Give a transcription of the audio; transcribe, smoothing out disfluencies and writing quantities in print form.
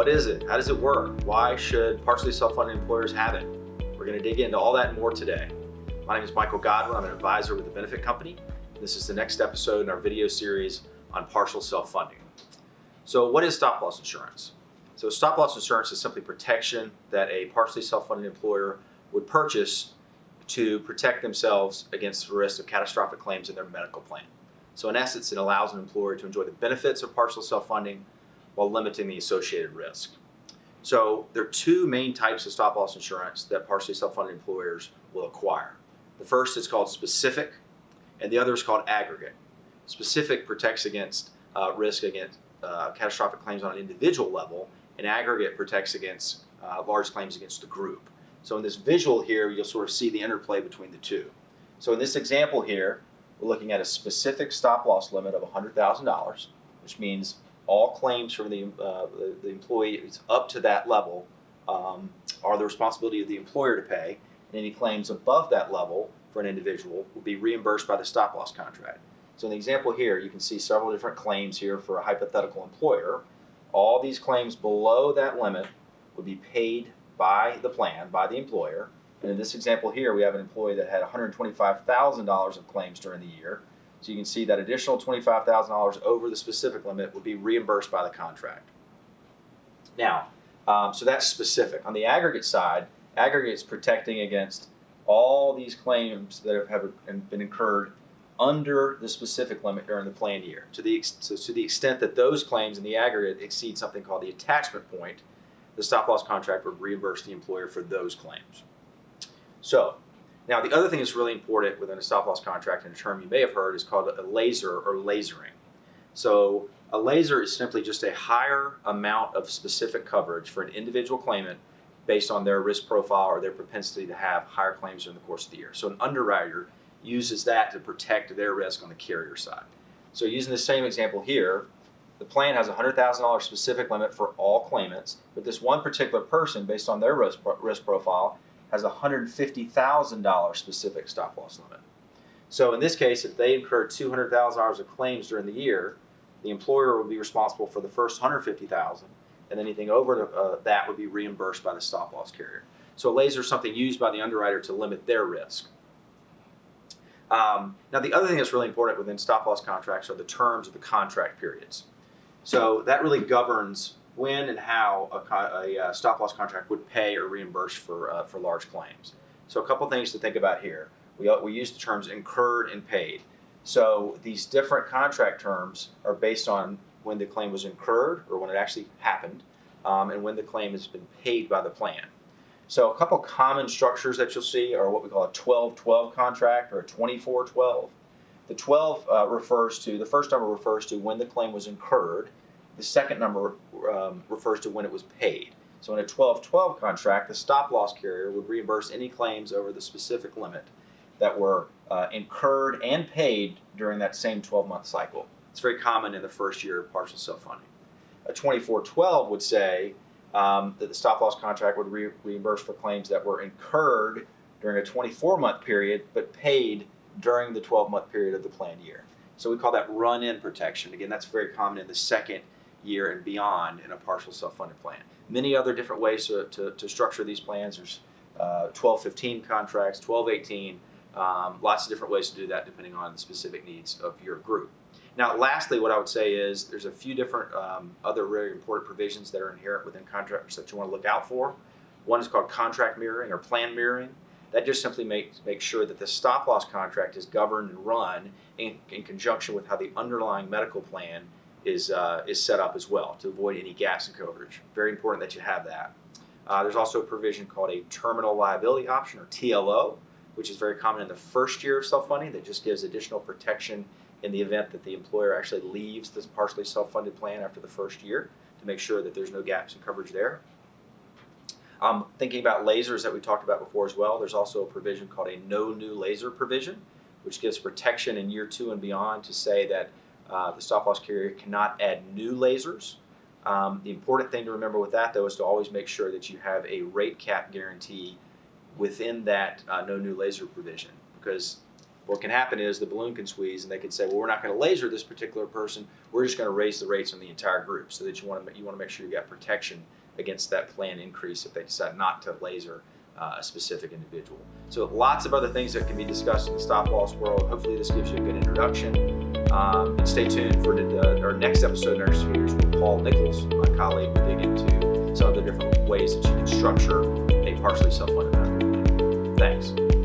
what is it? How does it work? Why should partially self-funded employers have it? We're going to dig into all that and more today. My name is Michael Godwin. I'm an advisor with the Benefit Company. This is the next episode in our video series on partial self-funding. So what is stop-loss insurance? So stop-loss insurance is simply protection that a partially self-funded employer would purchase to protect themselves against the risk of catastrophic claims in their medical plan. So in essence, it allows an employer to enjoy the benefits of partial self-funding while limiting the associated risk. So there are two main types of stop-loss insurance that partially self-funded employers will acquire. The first is called specific, and the other is called aggregate. Specific protects against risk against catastrophic claims on an individual level, and aggregate protects against large claims against the group. So in this visual here, you'll sort of see the interplay between the two. So in this example here, we're looking at a specific stop-loss limit of $100,000, which means all claims from the employees up to that level are the responsibility of the employer to pay, and any claims above that level for an individual will be reimbursed by the stop-loss contract. So in the example here, you can see several different claims here for a hypothetical employer. All these claims below that limit would be paid by the plan, by the employer. And in this example here, we have an employee that had $125,000 of claims during the year. So you can see that additional $25,000 over the specific limit would be reimbursed by the contract. Now, so that's specific. On the aggregate side, aggregate is protecting against all these claims that have been incurred under the specific limit during the planned year. To the extent that those claims in the aggregate exceed something called the attachment point, the stop-loss contract would reimburse the employer for those claims. So, now the other thing that's really important within a stop-loss contract, and a term you may have heard, is called a laser or lasering. So a laser is simply just a higher amount of specific coverage for an individual claimant based on their risk profile or their propensity to have higher claims during the course of the year. So an underwriter uses that to protect their risk on the carrier side. So using the same example here, the plan has a $100,000 specific limit for all claimants, but this one particular person, based on their risk profile, has a $150,000 specific stop-loss limit. So in this case, if they incurred $200,000 of claims during the year, the employer would be responsible for the first $150,000, and anything over that would be reimbursed by the stop-loss carrier. So a laser is something used by the underwriter to limit their risk. Now the other thing that's really important within stop-loss contracts are the terms of the contract periods. So that really governs when and how a stop-loss contract would pay or reimburse for large claims. So a couple things to think about here. We use the terms incurred and paid. So these different contract terms are based on when the claim was incurred or when it actually happened, and when the claim has been paid by the plan. So a couple common structures that you'll see are what we call a 12-12 contract or a 24-12. The 12 the first number refers to when the claim was incurred. The second number refers to when it was paid. So in a 12-12 contract, the stop-loss carrier would reimburse any claims over the specific limit that were incurred and paid during that same 12-month cycle. It's very common in the first year of partial self-funding. A 24-12 would say that the stop-loss contract would reimburse for claims that were incurred during a 24-month period but paid during the 12-month period of the planned year. So we call that run-in protection. Again, that's very common in the second year and beyond in a partial self-funded plan. Many other different ways to structure these plans. There's 12-15 contracts, 12-18, lots of different ways to do that depending on the specific needs of your group. Now, lastly, what I would say is there's a few different other very important provisions that are inherent within contracts that you want to look out for. One is called contract mirroring or plan mirroring. That just simply makes sure that the stop-loss contract is governed and run in conjunction with how the underlying medical plan is set up as well to avoid any gaps in coverage. Very important that you have that. There's also a provision called a terminal liability option or TLO, which is very common in the first year of self-funding that just gives additional protection in the event that the employer actually leaves this partially self-funded plan after the first year to make sure that there's no gaps in coverage there. Thinking about lasers that we talked about before as well, there's also a provision called a no new laser provision, which gives protection in year 2 and beyond to say that the stop-loss carrier cannot add new lasers. The important thing to remember with that, though, is to always make sure that you have a rate cap guarantee within that no new laser provision, because What can happen is the balloon can squeeze, and they could say, well, we're not going to laser this particular person. We're just going to raise the rates on the entire group, so that you want to make sure you got protection against that plan increase if they decide not to laser a specific individual. So lots of other things that can be discussed in the stop loss world. Hopefully this gives you a good introduction. And stay tuned for our next episode in our series with Paul Nichols, my colleague. We'll dig into some of the different ways that you can structure a partially self-funded medical plan. Thanks.